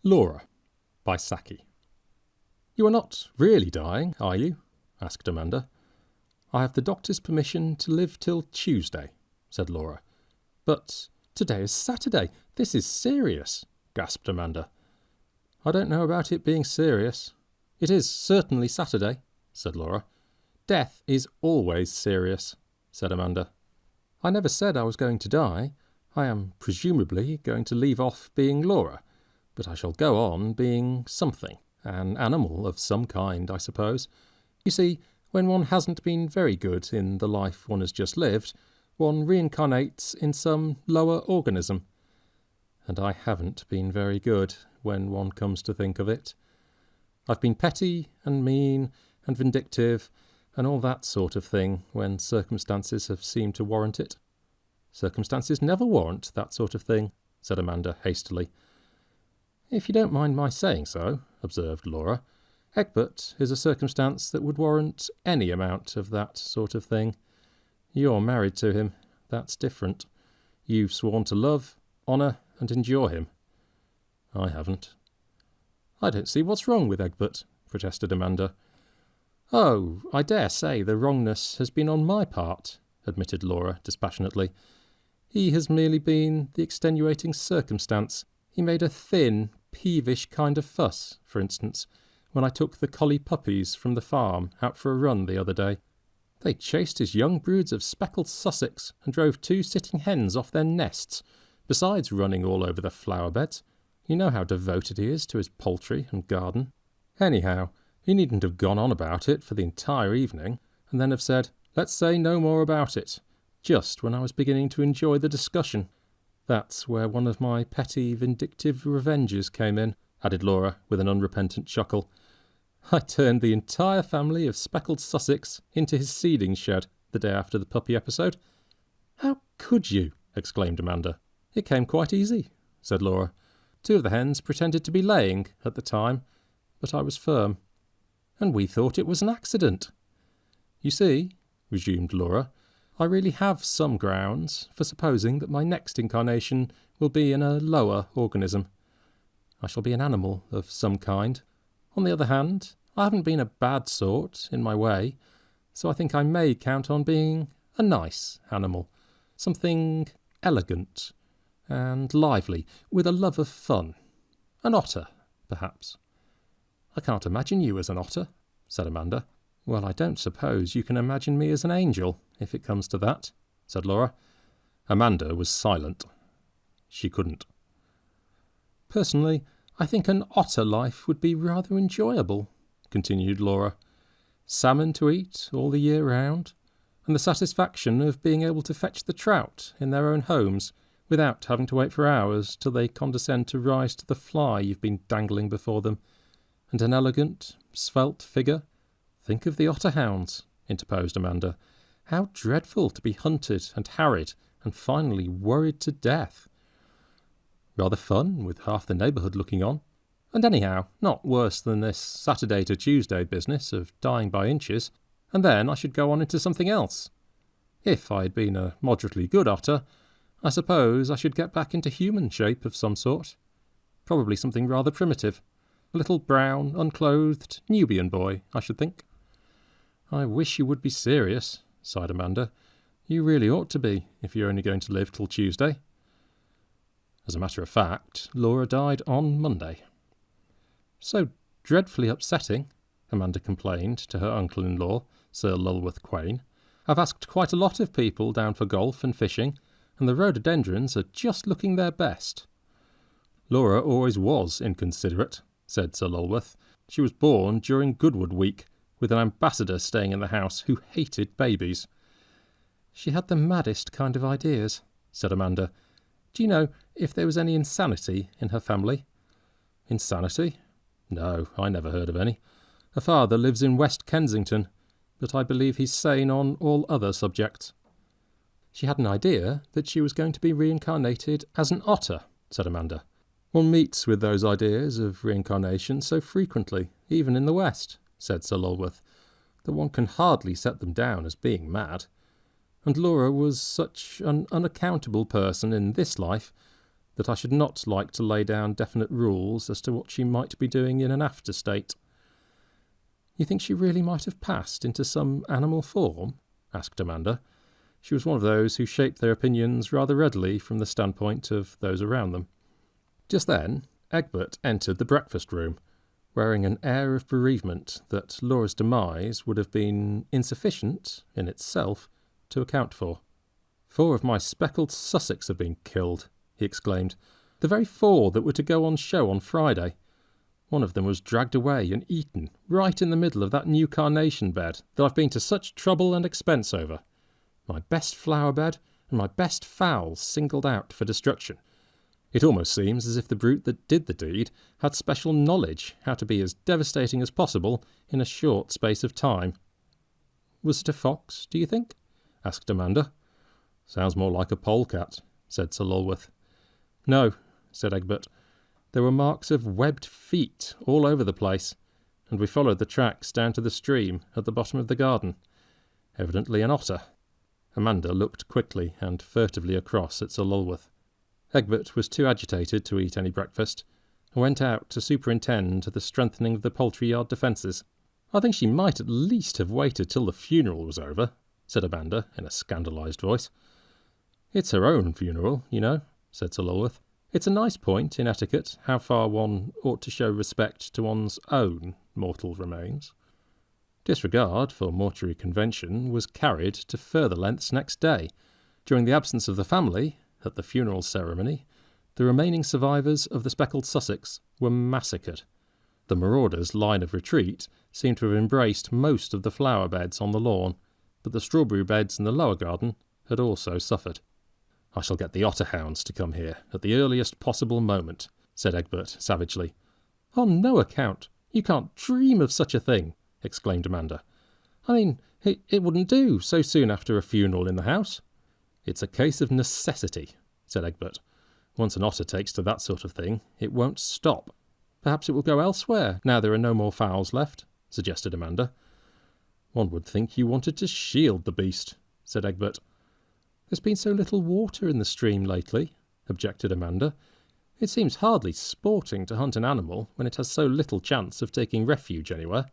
Laura, by Saki. "You are not really dying, are you?" asked Amanda. "I have the doctor's permission to live till Tuesday," said Laura. "But today is Saturday. This is serious," gasped Amanda. "I don't know about it being serious. It is certainly Saturday," said Laura. "Death is always serious," said Amanda. "I never said I was going to die. I am presumably going to leave off being Laura, but I shall go on being something, an animal of some kind, I suppose. You see, when one hasn't been very good in the life one has just lived, one reincarnates in some lower organism. And I haven't been very good, when one comes to think of it. I've been petty and mean and vindictive and all that sort of thing when circumstances have seemed to warrant it." "Circumstances never warrant that sort of thing," said Amanda hastily. "If you don't mind my saying so," observed Laura, "Egbert is a circumstance that would warrant any amount of that sort of thing. You're married to him. That's different. You've sworn to love, honour, and endure him. I haven't." "I don't see what's wrong with Egbert," protested Amanda. "Oh, I dare say the wrongness has been on my part," admitted Laura dispassionately. "He has merely been the extenuating circumstance. He made a thin, peevish kind of fuss, for instance, when I took the collie puppies from the farm out for a run the other day. They chased his young broods of speckled Sussex and drove 2 sitting hens off their nests, besides running all over the flower beds. You know how devoted he is to his poultry and garden. Anyhow, he needn't have gone on about it for the entire evening, and then have said, 'Let's say no more about it,' just when I was beginning to enjoy the discussion. That's where one of my petty, vindictive revenges came in," added Laura with an unrepentant chuckle. "I turned the entire family of speckled Sussex into his seeding shed the day after the puppy episode." "How could you?" exclaimed Amanda. "It came quite easy," said Laura. "2 of the hens pretended to be laying at the time, but I was firm. And we thought it was an accident. You see," resumed Laura, "I really have some grounds for supposing that my next incarnation will be in a lower organism. I shall be an animal of some kind. On the other hand, I haven't been a bad sort in my way, so I think I may count on being a nice animal, something elegant and lively, with a love of fun. An otter, perhaps." "I can't imagine you as an otter," said Amanda. "Well, I don't suppose you can imagine me as an angel, if it comes to that," said Laura. Amanda was silent. She couldn't. "Personally, I think an otter life would be rather enjoyable," continued Laura. "Salmon to eat all the year round, and the satisfaction of being able to fetch the trout in their own homes without having to wait for hours till they condescend to rise to the fly you've been dangling before them, and an elegant, svelte figure." "Think of the otter-hounds," interposed Amanda. "How dreadful to be hunted and harried and finally worried to death." "Rather fun, with half the neighbourhood looking on. And anyhow, not worse than this Saturday to Tuesday business of dying by inches, and then I should go on into something else. If I had been a moderately good otter, I suppose I should get back into human shape of some sort. Probably something rather primitive. A little brown, unclothed Nubian boy, I should think." "I wish you would be serious," sighed Amanda. "You really ought to be, if you're only going to live till Tuesday." As a matter of fact, Laura died on Monday. "So dreadfully upsetting," Amanda complained to her uncle-in-law, Sir Lulworth Quayne. "I've asked quite a lot of people down for golf and fishing, and the rhododendrons are just looking their best." "Laura always was inconsiderate," said Sir Lulworth. "She was born during Goodwood week, with an ambassador staying in the house who hated babies." "She had the maddest kind of ideas," said Amanda. "Do you know if there was any insanity in her family?" "Insanity? No, I never heard of any. Her father lives in West Kensington, but I believe he's sane on all other subjects." "She had an idea that she was going to be reincarnated as an otter," said Amanda. "One meets with those ideas of reincarnation so frequently, even in the West," said Sir Lulworth, "that one can hardly set them down as being mad. And Laura was such an unaccountable person in this life that I should not like to lay down definite rules as to what she might be doing in an after-state." "You think she really might have passed into some animal form?" asked Amanda. She was one of those who shaped their opinions rather readily from the standpoint of those around them. Just then, Egbert entered the breakfast room, wearing an air of bereavement that Laura's demise would have been insufficient, in itself, to account for. "4 of my speckled Sussex have been killed," he exclaimed. "The very 4 that were to go on show on Friday. One of them was dragged away and eaten right in the middle of that new carnation bed that I've been to such trouble and expense over. My best flower bed and my best fowls singled out for destruction. It almost seems as if the brute that did the deed had special knowledge how to be as devastating as possible in a short space of time." "Was it a fox, do you think?" asked Amanda. "Sounds more like a polecat," said Sir Lulworth. "No," said Egbert. "There were marks of webbed feet all over the place, and we followed the tracks down to the stream at the bottom of the garden. Evidently an otter." Amanda looked quickly and furtively across at Sir Lulworth. Egbert was too agitated to eat any breakfast, and went out to superintend the strengthening of the poultry yard defences. "I think she might at least have waited till the funeral was over," said Amanda in a scandalised voice. "It's her own funeral, you know," said Sir Lulworth. "It's a nice point in etiquette how far one ought to show respect to one's own mortal remains." Disregard for mortuary convention was carried to further lengths next day. During the absence of the family, at the funeral ceremony, the remaining survivors of the speckled Sussex were massacred. The marauders' line of retreat seemed to have embraced most of the flower beds on the lawn, but the strawberry beds in the lower garden had also suffered. "I shall get the otter hounds to come here at the earliest possible moment," said Egbert savagely. "On no account. You can't dream of such a thing," exclaimed Amanda. "I mean, it wouldn't do so soon after a funeral in the house." "It's a case of necessity," said Egbert. "Once an otter takes to that sort of thing, it won't stop." "Perhaps it will go elsewhere, now there are no more fowls left," suggested Amanda. "One would think you wanted to shield the beast," said Egbert. "There's been so little water in the stream lately," objected Amanda. "It seems hardly sporting to hunt an animal when it has so little chance of taking refuge anywhere."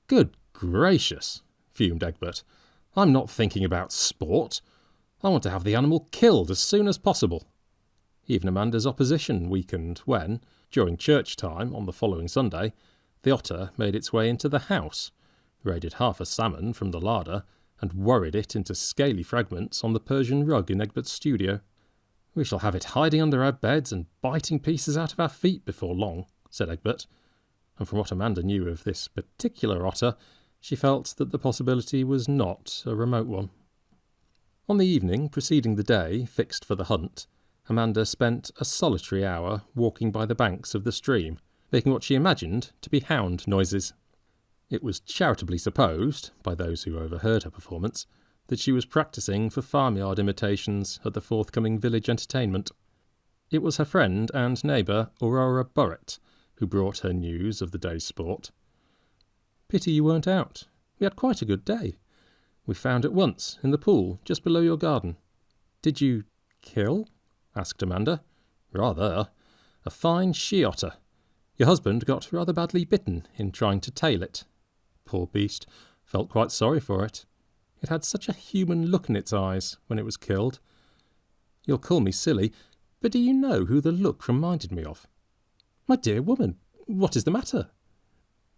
"Good gracious," fumed Egbert. "I'm not thinking about sport. I want to have the animal killed as soon as possible." Even Amanda's opposition weakened when, during church time on the following Sunday, the otter made its way into the house, raided half a salmon from the larder, and worried it into scaly fragments on the Persian rug in Egbert's studio. "We shall have it hiding under our beds and biting pieces out of our feet before long," said Egbert, and from what Amanda knew of this particular otter, she felt that the possibility was not a remote one. On the evening preceding the day fixed for the hunt, Amanda spent a solitary hour walking by the banks of the stream, making what she imagined to be hound noises. It was charitably supposed, by those who overheard her performance, that she was practising for farmyard imitations at the forthcoming village entertainment. It was her friend and neighbour Aurora Burrett who brought her news of the day's sport. "Pity you weren't out. We had quite a good day. We found at once in the pool just below your garden." "Did you kill?" asked Amanda. "Rather. A fine she-otter. Your husband got rather badly bitten in trying to tail it. Poor beast. Felt quite sorry for it. It had such a human look in its eyes when it was killed. You'll call me silly, but do you know who the look reminded me of?" "My dear woman, what is the matter?"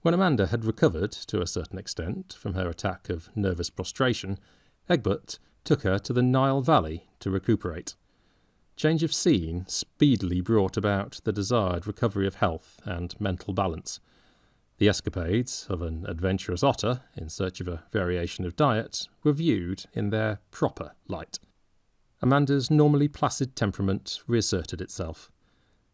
When Amanda had recovered, to a certain extent, from her attack of nervous prostration, Egbert took her to the Nile Valley to recuperate. Change of scene speedily brought about the desired recovery of health and mental balance. The escapades of an adventurous otter in search of a variation of diet were viewed in their proper light. Amanda's normally placid temperament reasserted itself.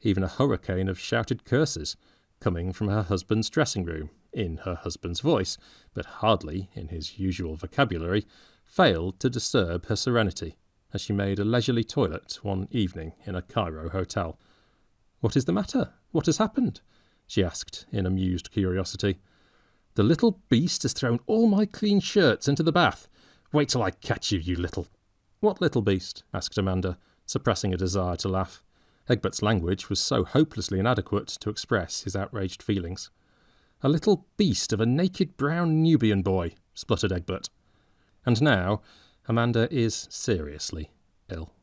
Even a hurricane of shouted curses, coming from her husband's dressing room, in her husband's voice, but hardly in his usual vocabulary, failed to disturb her serenity as she made a leisurely toilet one evening in a Cairo hotel. "What is the matter? What has happened?" she asked in amused curiosity. "The little beast has thrown all my clean shirts into the bath. Wait till I catch you, you little—" "What little beast?" asked Amanda, suppressing a desire to laugh. Egbert's language was so hopelessly inadequate to express his outraged feelings. "A little beast of a naked brown Nubian boy," spluttered Egbert. And now Amanda is seriously ill.